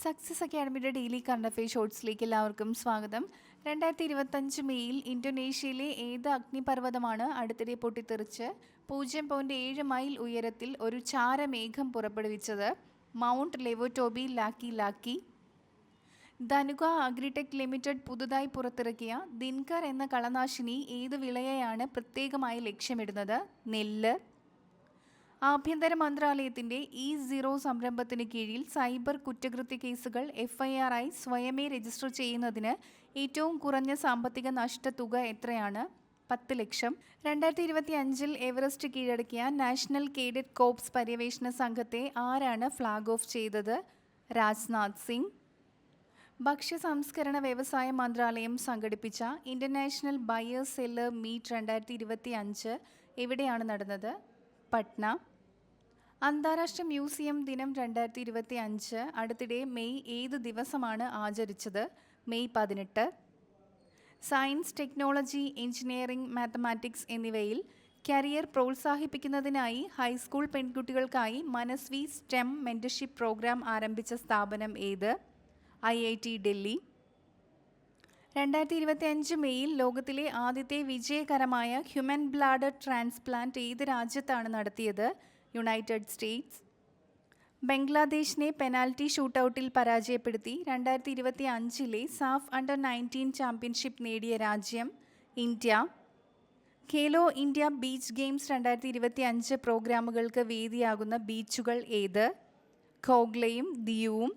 Success അക്കാഡമിയുടെ daily current affair ഷോർട്സിലേക്ക് എല്ലാവർക്കും സ്വാഗതം. 2025 മെയ്യിൽ ഇന്തോനേഷ്യയിലെ ഏത് അഗ്നിപർവ്വതമാണ് അടുത്തിടെ പൊട്ടിത്തെറിച്ച് 0.7 മൈൽ ഉയരത്തിൽ ഒരു ചാരമേഘം പുറപ്പെടുവിച്ചത്? Mount Lewotobi Laki. Dhanuka Agritech Limited പുതുതായി പുറത്തിറക്കിയ ദിൻകർ എന്ന കളനാശിനി ഏത് വിളയെയാണ് പ്രത്യേകമായി ലക്ഷ്യമിടുന്നത്? നെല്ല്. ആഭ്യന്തര മന്ത്രാലയത്തിന്റെ E0 സംരംഭത്തിന് കീഴിൽ സൈബർ കുറ്റകൃത്യ കേസുകൾ FIR ആയി സ്വയമേ രജിസ്റ്റർ ചെയ്യുന്നതിന് ഏറ്റവും കുറഞ്ഞ സാമ്പത്തിക നഷ്ടത്തുക എത്രയാണ്? 10 ലക്ഷം. 2025 എവറസ്റ്റ് കീഴടക്കിയ നാഷണൽ കേഡറ്റ് കോർപ്സ് പര്യവേഷണ സംഘത്തെ ആരാണ് ഫ്ലാഗ് ഓഫ് ചെയ്തത്? രാജ്നാഥ് സിംഗ്. ഭക്ഷ്യ സംസ്കരണ വ്യവസായ മന്ത്രാലയം സംഘടിപ്പിച്ച ഇന്റർനാഷണൽ ബയർ സെല്ലർ മീറ്റ് 2025 എവിടെയാണ് നടന്നത്? പട്ന. അന്താരാഷ്ട്ര മ്യൂസിയം ദിനം 2025 അടുത്തിടെ മെയ് ഏത് ദിവസമാണ് ആചരിച്ചത്? May 18. Science, technology, engineering, mathematics എന്നിവയിൽ കരിയർ പ്രോത്സാഹിപ്പിക്കുന്നതിനായി ഹൈസ്കൂൾ പെൺകുട്ടികൾക്കായി മനസ്വി സ്റ്റെം മെന്റർഷിപ്പ് പ്രോഗ്രാം ആരംഭിച്ച സ്ഥാപനം ഏത്? IIT ഡൽഹി. 2025 മെയ്യിൽ ലോകത്തിലെ ആദ്യത്തെ വിജയകരമായ ഹ്യൂമൻ ബ്ലാഡർ ട്രാൻസ്പ്ലാന്റ് ഏത് രാജ്യത്താണ് നടത്തിയത്? United States. ബംഗ്ലാദേശിനെ പെനാൽറ്റി ഷൂട്ടൌട്ടിൽ പരാജയപ്പെടുത്തി 2025 സാഫ് അണ്ടർ 19 ചാമ്പ്യൻഷിപ്പ് നേടിയ രാജ്യം? India. Khelo India beach games 2025 പ്രോഗ്രാമുകൾക്ക് വേദിയാകുന്ന ബീച്ചുകൾ ഏത്? ഖോഗ്ലയും ദിയുവും.